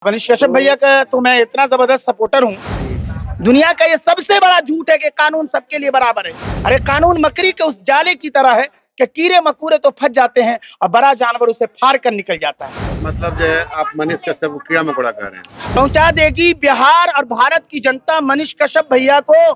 मनीष कश्यप भैया का तो मैं इतना जबरदस्त सपोर्टर हूँ। दुनिया का ये सबसे बड़ा झूठ है कि कानून सबके लिए बराबर है। अरे कानून मकड़ी के उस जाले की तरह है कि कीड़े मकोड़े तो फंस जाते हैं और बड़ा जानवर उसे फाड़ कर निकल जाता है। मतलब जो है आप मनीष कश्यप को कीड़ा मकोड़ा कह रहे हैं। पहुंचा देगी बिहार और भारत की जनता मनीष कश्यप भैया को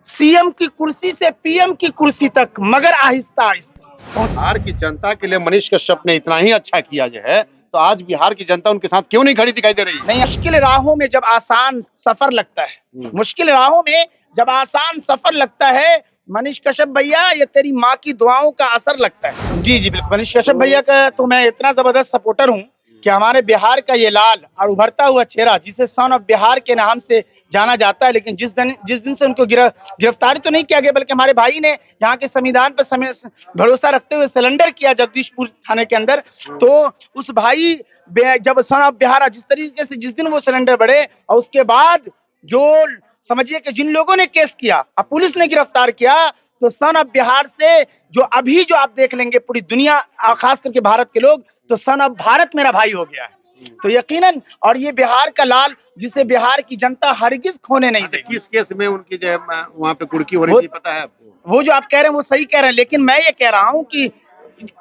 सीएम की कुर्सी से पीएम की कुर्सी तक, मगर आहिस्ता आहिस्ता। बिहार की जनता के लिए मनीष कश्यप ने इतना ही अच्छा किया जो है, तो आज बिहार की जनता उनके साथ क्यों नहीं खड़ी दिखाई दे रही है? नहीं, मुश्किल राहों में जब आसान सफर लगता है, मुश्किल राहों में जब आसान सफर लगता है, मनीष कश्यप भैया ये तेरी माँ की दुआओं का असर लगता है। जी जी बिल्कुल, मनीष कश्यप भैया का तो मैं इतना जबरदस्त सपोर्टर हूँ कि हमारे बिहार का ये लाल और उभरता हुआ चेहरा, जिसे सन ऑफ बिहार के नाम से जाना जाता है, लेकिन जिस दिन से उनको गिरफ्तारी तो नहीं किया गया, बल्कि हमारे भाई ने यहाँ के संविधान पर भरोसा रखते हुए सिलेंडर किया जगदीशपुर थाने के अंदर। तो उस भाई जब सन ऑफ बिहार जिस तरीके से जिस दिन वो सिलेंडर बढ़े, और उसके बाद जो समझिए कि जिन लोगों ने केस किया और पुलिस ने गिरफ्तार किया, तो सन ऑफ बिहार से जो अभी जो आप देख लेंगे पूरी दुनिया, खास करके भारत के लोग, तो सन ऑफ भारत मेरा भाई हो गया है। तो यकीनन, और ये बिहार का लाल जिसे बिहार की जनता हरगिज खोने नहीं देगी। किस केस में उनकी जो है वहाँ पे कुर्की हो रही थी, पता है आपको? वो जो आप कह रहे हैं वो सही कह रहे हैं, लेकिन मैं ये कह रहा हूँ कि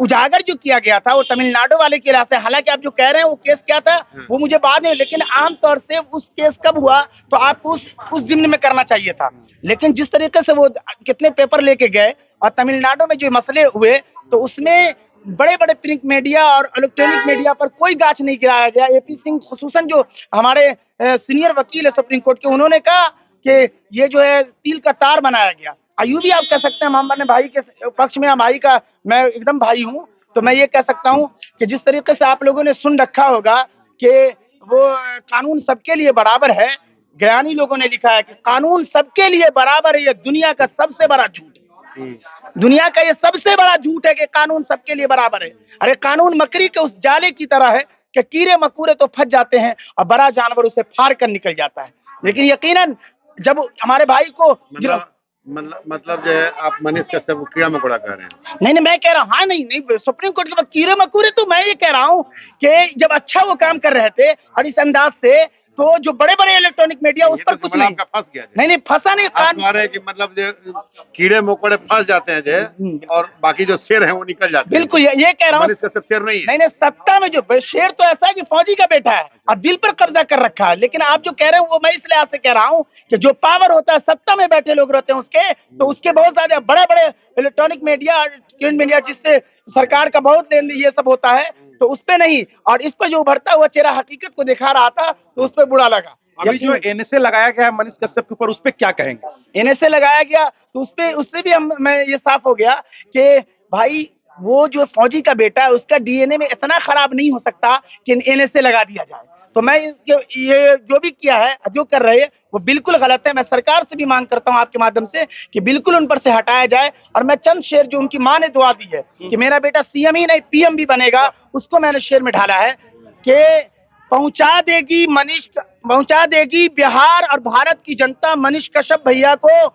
उजागर जो किया गया था वो तमिलनाडु वाले के इलाके, हालांकि आप जो कह रहे हैं वो केस क्या था वो मुझे बाद में, लेकिन आमतौर से उस केस कब हुआ तो आपको उस जिम्न में करना चाहिए था। लेकिन जिस तरीके से वो कितने पेपर लेके गए और तमिलनाडु में जो मसले हुए, तो उसमें बड़े बड़े प्रिंट मीडिया और इलेक्ट्रॉनिक मीडिया पर कोई गाज नहीं गिराया गया। एपी सिंह खुसूसन जो हमारे सीनियर वकील है सुप्रीम कोर्ट के, उन्होंने कहा कि ये जो है तिल का तार बनाया गया। अयूं भी आप कह सकते हैं, मोहम्मद ने भाई के पक्ष में, भाई का मैं एकदम भाई हूं, तो मैं ये कह सकता हूं कि जिस तरीके से आप लोगों ने सुन रखा होगा कि वो कानून सबके लिए बराबर है, ज्ञानी लोगों ने लिखा है कि कानून सबके लिए बराबर है, ये दुनिया का सबसे बड़ा झूठ है। दुनिया का ये सबसे बड़ा झूठ है कि कानून सबके लिए बराबर है। अरे कानून मकड़ी के उस जाले की तरह है कि कीड़े मकोड़े तो फंस जाते हैं और बड़ा जानवर उसे फाड़ कर निकल जाता है। लेकिन यकीनन जब हमारे भाई को मतलब जो है आप मनीष कश्यप को कीड़ा मकोड़ा कह रहे हैं। नहीं, मैं कह रहा हूँ, हाँ, नहीं, सुप्रीम कोर्ट के कीड़े मकोड़े, तो मैं ये कह रहा हूँ कि जब अच्छा वो काम कर रहे थे और इस अंदाज से, तो जो बड़े बड़े इलेक्ट्रॉनिक मीडिया उस पर कुछ नहीं फंस गया। नहीं, फंसा नहीं, रहे कि मतलब जो कीड़े मकोड़े फंस जाते हैं जो, और बाकी जो शेर है वो निकल जाते हैं। बिल्कुल ये कह रहा हूँ, मनीष कश्यप शेर नहीं है। नहीं, सत्ता में जो शेर तो ऐसा है कि फौजी का बेटा है और दिल पर कब्जा कर रखा है। लेकिन आप जो कह रहे हैं वो मैं इसलिए आपसे कह रहा हूँ कि जो पावर होता है, सत्ता में बैठे लोग रहते हैं उसके, तो उसके बहुत ज्यादा बड़े बड़े इलेक्ट्रॉनिक मीडिया जिससे सरकार का बहुत लेन ये सब होता है, तो उस पे नहीं। और इस पर जो उभरता हुआ चेहरा हकीकत को दिखा रहा था, तो उस पर बुरा लगा। अभी जो एनएसए लगाया गया है मनीष कश्यप के ऊपर, उस पे क्या कहेंगे? एनएसए लगाया गया तो उससे भी मैं ये साफ हो गया कि भाई वो जो फौजी का बेटा है उसका डीएनए में इतना खराब नहीं हो सकता कि एनएसए लगा दिया जाए। तो मैं ये जो भी किया है, जो कर रहे हैं वो बिल्कुल गलत है। मैं सरकार से भी मांग करता हूं आपके माध्यम से कि बिल्कुल उन पर से हटाया जाए। और मैं चंद शेर जो उनकी मां ने दुआ दी है कि मेरा बेटा सीएम ही नहीं पीएम भी बनेगा, उसको मैंने शेर में ढाला है कि पहुंचा देगी बिहार और भारत की जनता मनीष कश्यप भैया को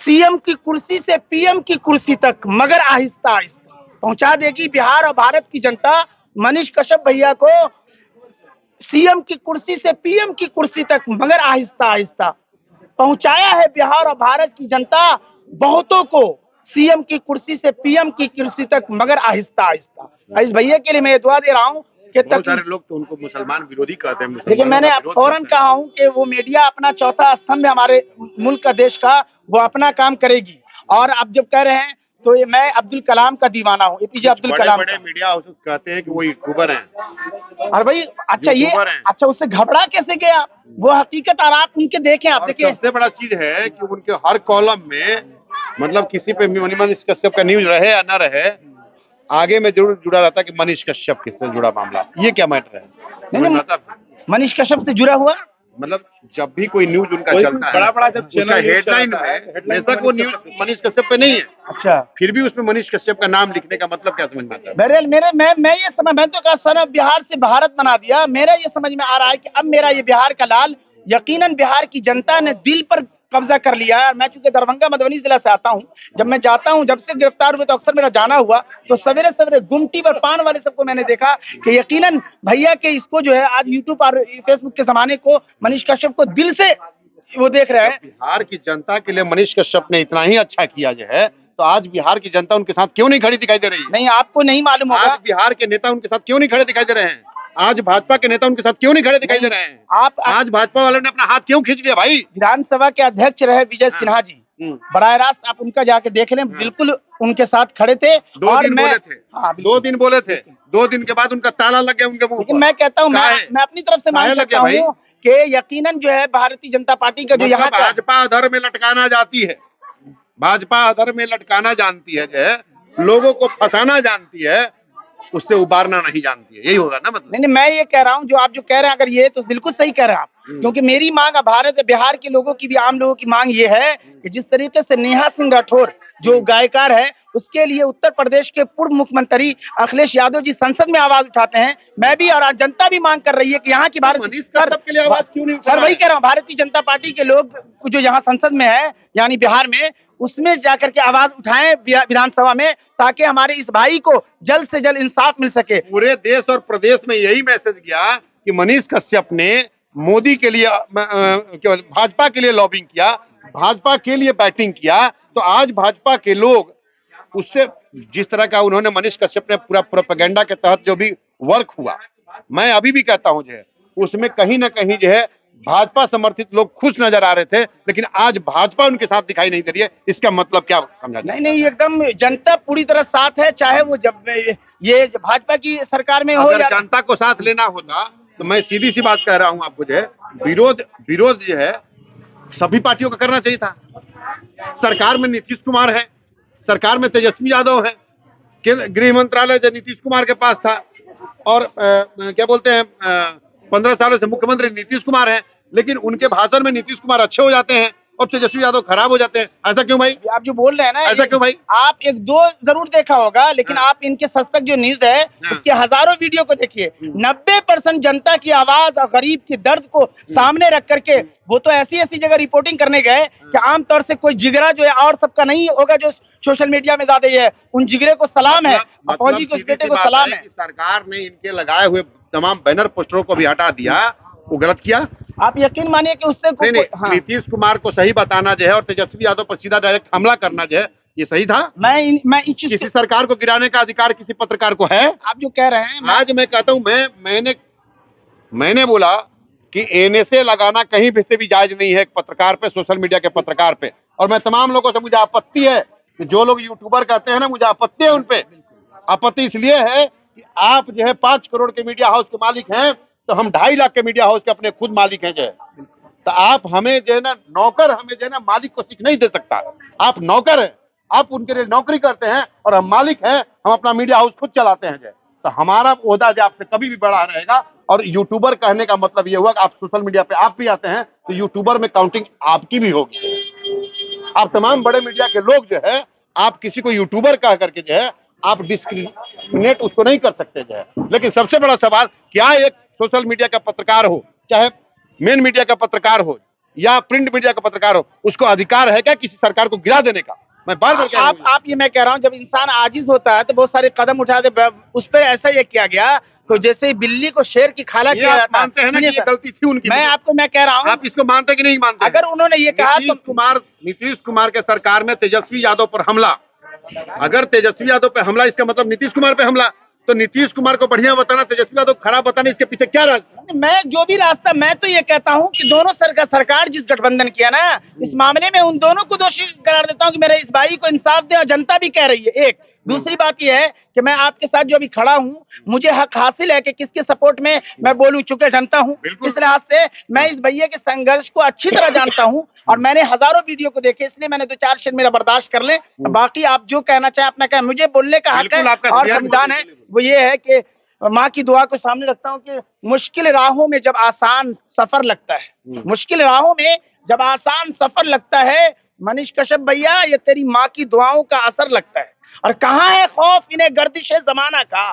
सीएम की कुर्सी से पीएम की कुर्सी तक, मगर आहिस्ता आहिस्ता। पहुंचा देगी बिहार और भारत की जनता मनीष कश्यप भैया को सीएम की कुर्सी से पीएम की कुर्सी तक, मगर आहिस्ता आहिस्ता। पहुंचाया है बिहार और भारत की जनता बहुतों को सीएम की कुर्सी से पीएम की कुर्सी तक, मगर आहिस्ता आहिस्ता। इस भैया के लिए मैं दुआ दे रहा हूँ कि बहुत सारे लोग तो उनको मुसलमान विरोधी कहते हैं। लेकिन मैंने फौरन कहा हूं कि वो मीडिया अपना चौथा स्तंभ है हमारे मुल्क का, देश का, वो अपना काम करेगी। और आप जब कह रहे हैं तो ये मैं अब्दुल कलाम का दीवाना हूँ, एपीजे अब्दुल कलाम। बड़े मीडिया हाउसेस कहते हैं कि वो यूट्यूबर हैं। और भाई अच्छा उससे घबरा कैसे गया? वो हकीकत और आप उनके देखें, आप देखिए। सबसे बड़ा चीज है कि उनके हर कॉलम में मतलब किसी पे मनीष कश्यप का न्यूज रहे या ना रहे, आगे में जरूर जुड़ा रहता है कि मनीष कश्यप से जुड़ा मामला। ये क्या मैटर है? नहीं, मनीष कश्यप से जुड़ा हुआ मतलब जब भी कोई न्यूज उनका चलता है, बड़ा जब उसका हेडलाइन में बेशक वो न्यूज मनीष कश्यप पे नहीं है, अच्छा, फिर भी उसमें मनीष कश्यप का नाम लिखने का मतलब क्या समझ में आता है? बहरहाल मैं ये समझ, मैं तो कहा सन ऑफ बिहार से भारत बना दिया। मेरा ये समझ में आ रहा है कि अब मेरा ये बिहार का लाल, यकीनन बिहार की जनता ने दिल पर कब्जा कर लिया है। मैं चूंकि दरभंगा मधुबनी जिला से आता हूँ, जब मैं जाता हूँ, जब से गिरफ्तार हुए तो अक्सर मेरा जाना हुआ, तो सवेरे सवेरे गुमटी पर पान वाले सबको मैंने देखा कि यकीनन भैया के इसको जो है आज यूट्यूब और फेसबुक के जमाने को मनीष कश्यप को दिल से वो देख रहे हैं। बिहार की जनता के लिए मनीष कश्यप ने इतना ही अच्छा किया जो है, तो आज बिहार की जनता उनके साथ क्यों नहीं खड़ी दिखाई दे रही है? नहीं, आपको नहीं मालूम होगा। आज बिहार के नेता उनके साथ क्यों नहीं खड़े दिखाई दे रहे हैं? आज भाजपा के नेता उनके साथ क्यों नहीं खड़े दिखाई दे रहे हैं? आप आज भाजपा वालों ने अपना हाथ क्यों खींच लिया भाई? विधानसभा के अध्यक्ष रहे विजय सिन्हा जी, बराह रास्त आप उनका जाके देख लें, बिल्कुल उनके साथ खड़े थे। और मैं बोले थे, हाँ, 2 दिन बोले थे, 2 दिन के बाद उनका ताला लग गया उनके मुंह लेकिन पर। मैं कहता हूँ, मैं अपनी तरफ से मांग लग करता गया भाई? हूँ कि यकीनन जो है भारतीय जनता पार्टी का जो यहाँ का भाजपा अधर में लटकाना जाती है, भाजपा अधर में लटकाना जानती है, जो है लोगों को फंसाना जानती है, उससे उबारना नहीं जानती है। यही होगा ना मतलब? नहीं, मैं ये कह रहा हूँ, जो आप जो कह रहे हैं अगर ये तो बिल्कुल सही कह रहे हैं आप, क्योंकि मेरी मांग भारत बिहार के लोगों की भी, आम लोगों की मांग ये है कि जिस तरीके से नेहा सिंह राठौर जो गायकार है, उसके लिए उत्तर प्रदेश के पूर्व मुख्यमंत्री अखिलेश यादव जी संसद में आवाज उठाते हैं, मैं भी और आज जनता भी मांग कर रही है कि यहाँ की मनीष कश्यप के लिए आवाज क्यों नहीं उठा सर, रहा वही है? कह रहा हूँ, भारतीय जनता पार्टी के लोग जो यहाँ संसद में है यानी बिहार में, उसमें जाकर के आवाज उठाएं विधानसभा में, ताकि हमारे इस भाई को जल्द से जल्द इंसाफ मिल सके। पूरे देश और प्रदेश में यही मैसेज गया कि मनीष कश्यप ने मोदी के लिए भाजपा के लिए लॉबिंग किया, भाजपा के लिए बैटिंग किया, तो आज भाजपा के लोग उससे जिस तरह का उन्होंने मनीष कश्यप ने पूरा प्रोपेगेंडा के तहत जो भी वर्क हुआ, मैं अभी भी कहता हूं जो है उसमें कहीं ना कहीं जो है भाजपा समर्थित लोग खुश नजर आ रहे थे, लेकिन आज भाजपा उनके साथ दिखाई नहीं दे रही है। इसका मतलब क्या समझा जाए? नहीं, एकदम जनता पूरी तरह साथ है, चाहे वो जब ये भाजपा की सरकार में हो अगर या जनता को साथ लेना होता तो मैं सीधी सी बात कह रहा हूं आपको, जो है विरोध जो है सभी पार्टियों को करना चाहिए था। सरकार में नीतीश कुमार है, सरकार में तेजस्वी यादव है, गृह मंत्रालय जो नीतीश कुमार के पास था, और क्या बोलते हैं 15 सालों से मुख्यमंत्री नीतीश कुमार है, लेकिन उनके भाषण में नीतीश कुमार अच्छे हो जाते हैं और तेजस्वी यादव खराब हो जाते हैं। ऐसा क्यों भाई? आप जो बोल रहे हैं ना, ऐसा क्यों भाई? आप 1-2 जरूर देखा होगा, लेकिन आप इनके सच तक जो न्यूज है उसके हजारों वीडियो को देखिए। 90% जनता की आवाज और गरीब के दर्द को सामने रख करके वो तो ऐसी जगह रिपोर्टिंग करने गए कि आमतौर से कोई जिगरा जो है और सबका नहीं होगा जो सोशल मीडिया में ज्यादा है, उन जिगरे को सलाम है, फौजी को, उस बेटे को सलाम है। सरकार ने इनके लगाए हुए तमाम बैनर पोस्टरों को भी हटा दिया, वो गलत किया। आप यकीन मानिए कि उससे नीतीश कुमार को सही बताना जो है और तेजस्वी यादव पर सीधा डायरेक्ट हमला करना जो है, ये सही था? मैं किसी सरकार को गिराने का अधिकार किसी पत्रकार को है? आप जो कह रहे हैं, आज मैं कहता हूं, मैंने बोला कि एनएसए लगाना कहीं भी से भी जायज नहीं है एक पत्रकार पे, सोशल मीडिया के पत्रकार पे। और मैं तमाम लोगों से, मुझे आपत्ति है कि जो लोग यूट्यूबर कहते हैं ना, मुझे आपत्ति है उन पे। आपत्ति इसलिए है कि आप जो है 5 करोड़ के मीडिया हाउस के मालिक हैं, तो हम 2.5 लाख के मीडिया हाउस के अपने खुद मालिक हैं जो है। तो आप हमें जो है ना नौकर, हमें जो है ना मालिक को सीख नहीं दे सकता। आप नौकर हैं, आप उनके लिए नौकरी करते हैं, और हम मालिक हैं, हम अपना मीडिया हाउस खुद चलाते हैं जो है। तो हमारा ओहदा जो आपसे कभी भी बड़ा रहेगा। और यूट्यूबर कहने का मतलब ये हुआ कि आप सोशल मीडिया पे आप भी आते हैं, तो यूट्यूबर में काउंटिंग आपकी भी होगी। आप तमाम बड़े मीडिया के लोग जो है, आप किसी को यूट्यूबर कह करके जो है आप डिस्क्रिमिनेट उसको नहीं कर सकते जो है। लेकिन सबसे बड़ा सवाल, क्या एक सोशल मीडिया का पत्रकार हो, चाहे मेन मीडिया का पत्रकार हो या प्रिंट मीडिया का पत्रकार हो, उसको अधिकार है क्या किसी सरकार को गिरा देने का? मैं बार बार आप ये मैं कह रहा हूँ, जब इंसान आजिज होता है तो बहुत सारे कदम उठाते, उस पर ऐसा ये किया गया तो जैसे बिल्ली को शेर की खाला किया जाता। मानते हैं ना कि ये गलती थी उनकी? मैं कह रहा हूँ, आप इसको मानते कि नहीं मानते? अगर उन्होंने ये कहा तो नीतीश कुमार के सरकार में तेजस्वी यादव पर हमला, अगर तेजस्वी यादव पे हमला इसका मतलब नीतीश कुमार पे हमला, तो नीतीश कुमार को बढ़िया बताना, तेजस्वी यादव खराब बताना, इसके पीछे क्या राज? मैं जो भी रास्ता, मैं तो ये कहता हूँ कि दोनों सरकार जिस गठबंधन किया ना, इस मामले में उन दोनों को दोषी करार देता हूँ कि मेरे इस भाई को इंसाफ दे, और जनता भी कह रही है। एक दूसरी बात यह है कि मैं आपके साथ जो अभी खड़ा हूँ, मुझे हक हासिल है कि किसके सपोर्ट में मैं बोलूं, चुके जनता हूँ। इस लिहाज से मैं इस भैया के संघर्ष को अच्छी तरह जानता हूँ, और मैंने हजारों वीडियो को देखे, इसलिए मैंने 2-4 शेर मेरा बर्दाश्त कर ले। बाकी आप जो कहना चाहें अपना कहें, मुझे बोलने का हक है और संविधान है। वो ये है कि माँ की दुआ को सामने रखता हूँ कि मुश्किल राहों में जब आसान सफर लगता है, मुश्किल राहों में जब आसान सफर लगता है, मनीष कश्यप भैया, ये तेरी माँ की दुआओं का असर लगता है। और कहाँ है खौफ इन्हें गर्दिश जमाना का,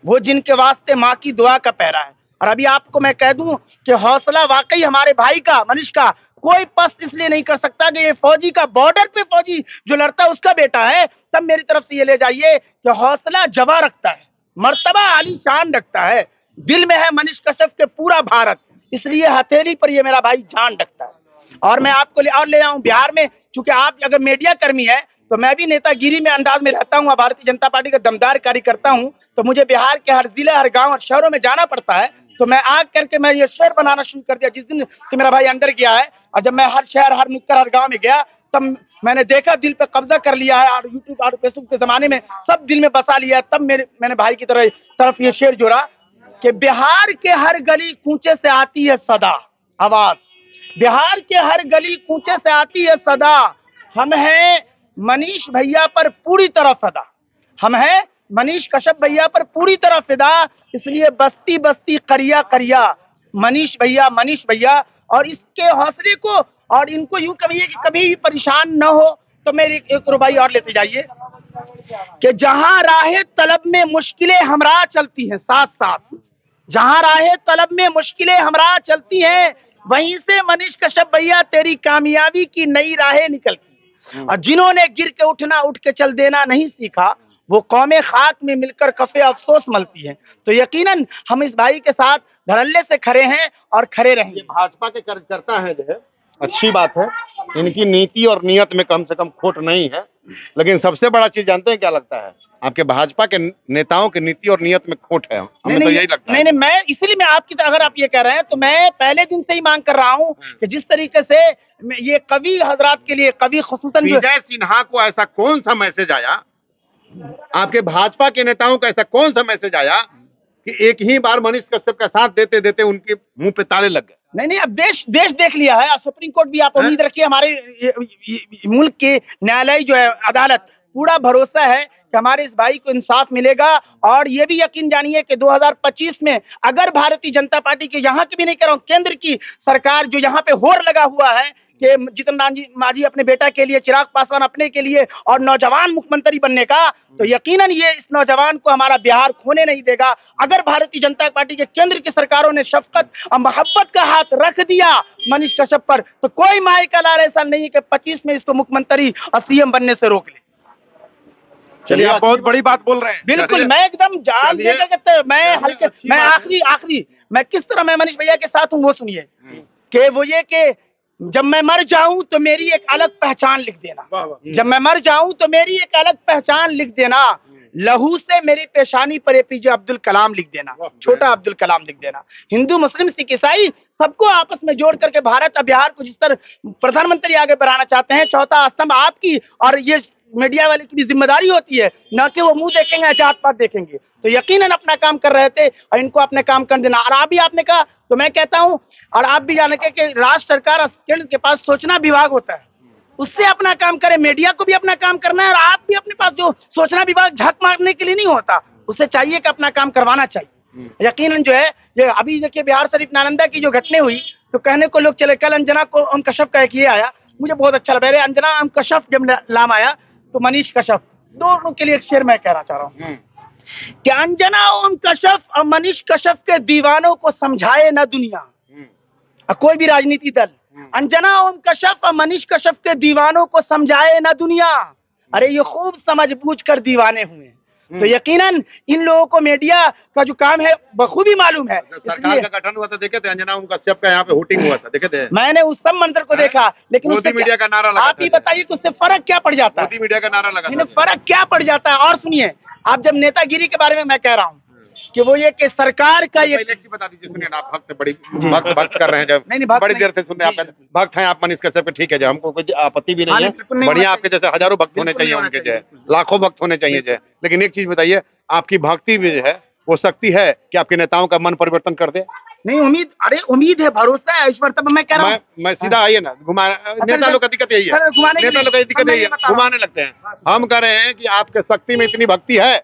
वो जिनके वास्ते माँ की दुआ का पहरा है। और अभी आपको मैं कह दूं कि हौसला वाकई हमारे भाई का, मनीष का, कोई पस्त इसलिए नहीं कर सकता कि ये फौजी का, बॉर्डर पे फौजी जो लड़ता है उसका बेटा है। तब मेरी तरफ से ये ले जाइए कि हौसला जवा रखता है, मर्तबा आलीशान रखता है, दिल में है मनीष कश्यप के पूरा भारत, इसलिए हथेली पर ये मेरा भाई जान रखता है। और मैं आपको ले आऊं बिहार में, चूंकि आप अगर मीडिया कर्मी है तो मैं भी नेतागिरी में अंदाज में रहता हूं, भारतीय जनता पार्टी का दमदार कार्यकर्ता हूं, तो मुझे बिहार के हर जिले, हर गांव और शहरों में जाना पड़ता है। तो मैं आग करके मैं ये शेर बनाना शुरू कर दिया जिस दिन से मेरा भाई अंदर गया है। और जब मैं हर शहर, हर नुक्कड़, हर गांव में गया, तब मैंने देखा दिल पे कब्जा कर लिया है, और यूट्यूब और फेसबुक के जमाने में सब दिल में बसा लिया है। तब मैंने भाई की तरफ ये शेर जोड़ा कि बिहार के हर गली कूचे से आती है सदा आवाज, बिहार के हर गली कूचे से आती है सदा, हम हैं मनीष भैया पर पूरी तरह फिदा, हम हैं मनीष कश्यप भैया पर पूरी तरह फिदा, इसलिए बस्ती बस्ती करिया करिया मनीष भैया। और इसके हौसले को और इनको यूं कहिए कि कभी भी परेशान न हो। तो मेरी एक रुबाई और लेते जाइए कि जहां राहे तलब में मुश्किलें हमरा चलती हैं साथ साथ, जहां राहे तलब में मुश्किलें हमरा चलती हैं, वहीं से मनीष कश्यप भैया तेरी कामयाबी की नई राहें निकलती। और जिन्होंने गिर के उठना उठ के चल देना नहीं सीखा, वो कौमे खाक में मिलकर कफे अफसोस मलती है। तो यकीनन हम इस भाई के साथ धड़ल्ले से खड़े हैं और खड़े रहेंगे। भाजपा के कार्यकर्ता है जो है, अच्छी बात है, इनकी नीति और नियत में कम से कम खोट नहीं है। लेकिन सबसे बड़ा चीज जानते हैं क्या लगता है, आपके भाजपा के नेताओं की नीति और नियत में खोट है। हमें तो यही लगता है। नहीं, मैं इसलिए मैं आपकी तरह, अगर आप ये कह रहे हैं तो मैं पहले दिन से ही मांग कर रहा हूँ कि जिस तरीके से ये कवि हजरात के लिए, कवि खुसूसन विजय सिन्हा को ऐसा कौन सा मैसेज आया, आपके भाजपा के नेताओं का ऐसा कौन सा मैसेज आया कि एक ही बार मनीष कश्यप का साथ देते देते उनके मुंह पे ताले लग गए। नहीं, अब देश देख लिया है, सुप्रीम कोर्ट भी, आप उम्मीद रखिए हमारे मुल्क के न्यायालय जो है, अदालत, पूरा भरोसा है कि हमारे इस भाई को इंसाफ मिलेगा। और ये भी यकीन जानिए कि 2025 में अगर भारतीय जनता पार्टी के, यहाँ की भी नहीं कह रहा हूँ, केंद्र की सरकार जो यहाँ पे होड़ लगा हुआ है कि जीतन राम मांझी अपने बेटा के लिए, चिराग पासवान अपने के लिए, और नौजवान मुख्यमंत्री बनने का, तो यकीनन ये इस नौजवान को हमारा बिहार खोने नहीं देगा। अगर भारतीय जनता पार्टी के केंद्र की सरकारों ने शफकत और मोहब्बत का हाथ रख दिया मनीष कश्यप पर, तो कोई माई का लाल ऐसा नहीं है कि 25 में इसको मुख्यमंत्री और सीएम बनने से रोक ले। चलिए, आप बहुत बड़ी बात बोल रहे हैं। बिल्कुल, मैं एकदम जान देकर, मैं हल्के, मैं आखिरी मैं किस तरह मैं मनीष भैया के साथ हूँ वो सुनिए कि वो ये कि जब मैं मर जाऊं तो मेरी एक अलग पहचान लिख देना, जब मैं मर जाऊं तो मेरी एक अलग पहचान लिख देना, लहू से मेरी पेशानी पर एपीजे अब्दुल कलाम लिख देना, छोटा अब्दुल कलाम लिख देना। हिंदू मुस्लिम सिख ईसाई सबको आपस में जोड़ करके भारत और बिहार को जिस तरह प्रधानमंत्री आगे बढ़ाना चाहते हैं, चौथा स्तंभ आपकी और ये मीडिया वाले की भी जिम्मेदारी होती है, न कि वो मुंह देखेंगे, जात पात देखेंगे। तो यकीनन अपना काम कर रहे थे और इनको अपने काम कर देना। और आप भी, आपने कहा तो मैं कहता हूं, और आप भी जाने कि राज्य सरकार और केंद्र के पास सूचना विभाग होता है, उससे अपना काम करे, मीडिया को भी अपना काम करना है, और आप भी अपने पास जो सूचना विभाग झक मारने के लिए नहीं होता, उससे चाहिए कि अपना काम करवाना चाहिए। यकीनन जो है, ये अभी देखिए बिहार शरीफ नालंदा की जो घटना हुई, तो कहने को लोग चले, कल अंजना को ओम कश्यप का एक ये आया, मुझे बहुत अच्छा लगा, अंजना ओम कश्यप जब नाम आया तो मनीष कश्यप, दोनों के लिए एक शेर मैं कहना चाह रहा हूँ कि अंजना ओम कश्यप और मनीष कश्यप के दीवानों को समझाए न दुनिया, कोई भी राजनीति दल, अंजना ओम कश्यप और मनीष कश्यप के दीवानों को समझाए न दुनिया, अरे ये खूब समझ बूझ कर दीवाने हुए। तो यकीनन इन लोगों को मीडिया का जो काम है बखूबी मालूम है। सरकार का गठन हुआ था, देखे थे अंजना ओम कश्यप का यहाँ पे होटिंग हुआ था, देखे थे? मैंने उस सब मंत्र को देखा, लेकिन मोदी मीडिया का नारा लगा, आप ही बताइए कि उससे फर्क क्या पड़ जाता है? मोदी मीडिया का नारा लगा, फर्क क्या पड़ जाता है? और सुनिए, आप जब नेतागिरी के बारे में मैं कह रहा हूँ कि वो ये कि सरकार का ये, बता दीजिए, सुनिए आप भक्त बड़ी भक्त कर रहे हैं, जब नहीं, बड़ी देर से सुन रहे हैं, आप भक्त हैं, आप मनीष कश्यप के, ठीक है, जो हमको कोई आपत्ति भी नहीं है, बढ़िया, आपके जैसे हजारों भक्त होने चाहिए, उनके जो है लाखों भक्त होने चाहिए जो है। लेकिन एक चीज बताइए, आपकी भक्ति भी जो है वो शक्ति है कि आपके नेताओं का मन परिवर्तन कर दे? नहीं, उम्मीद है, भरोसा है ईश्वर। तब मैं कह रहा हूँ, मैं सीधा आइए ना, नेता लोग का दिक्कत यही है, नेता लोग की दिक्कत यही है, घुमाने लगते हैं। हम कह रहे हैं कि आपके शक्ति में इतनी भक्ति है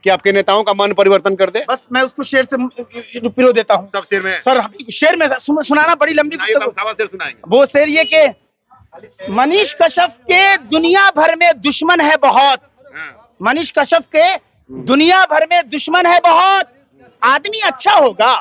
कि आपके नेताओं का मन परिवर्तन कर दे। बस मैं उसको शेर से पिरो देता हूँ। सब शेर में सर, शेर में सुनाना बड़ी लंबी, शेर सुनाएंगे। वो शेर ये कि मनीष कश्यप के दुनिया भर में दुश्मन है बहुत, मनीष कश्यप के दुनिया भर में दुश्मन है बहुत, आदमी अच्छा होगा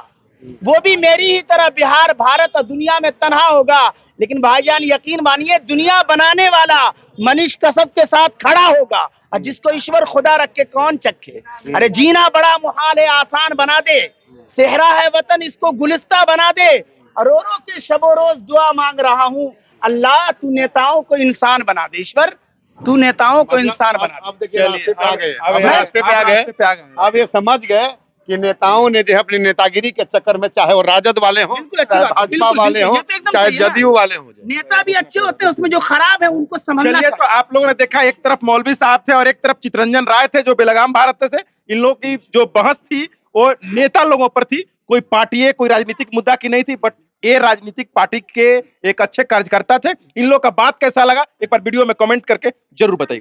वो भी मेरी ही तरह बिहार, भारत और दुनिया में तन्हा होगा। लेकिन भाईजान यकीन मानिए, दुनिया बनाने वाला मनीष कश्यप के साथ खड़ा होगा, और जिसको ईश्वर खुदा रख के कौन चखे। अरे जीना बड़ा मुहाल है, आसान बना दे। सेहरा है वतन, इसको गुलिस्ता बना दे। और रो रो के शबो रोज दुआ मांग रहा हूँ, अल्लाह तू नेताओं को इंसान बना दे। ईश्वर तू नेताओं को इंसान बना दे। अब देखिए रास्ते पे आ गए, अब अब रास्ते पे आ रास्ते पे आ गए। गए। अब ये समझ गए कि नेताओं ने जो है अपनी नेतागिरी के चक्कर में, चाहे वो राजद वाले हों, बिल्कुल अच्छी चाहे बात, भाजपा बिल्कुल, वाले बिल्कुल, हों, ये तो एकदम चाहे सही है ना। जदयू वाले हों। नेता भी अच्छे होते हैं, उसमें जो खराब है उनको संभलना चलिए, तो चाहिए। आप लोगों ने देखा, एक तरफ मौलवी साहब थे और एक तरफ चितरंजन राय थे जो बेलगाम भारत से। इन लोगों की जो बहस थी वो नेता लोगों पर थी, कोई पार्टी, कोई राजनीतिक मुद्दा की नहीं थी। बट ये राजनीतिक पार्टी के एक अच्छे कार्यकर्ता थे। इन लोगों का बात कैसा लगा, एक बार वीडियो में कमेंट करके जरूर बताइए।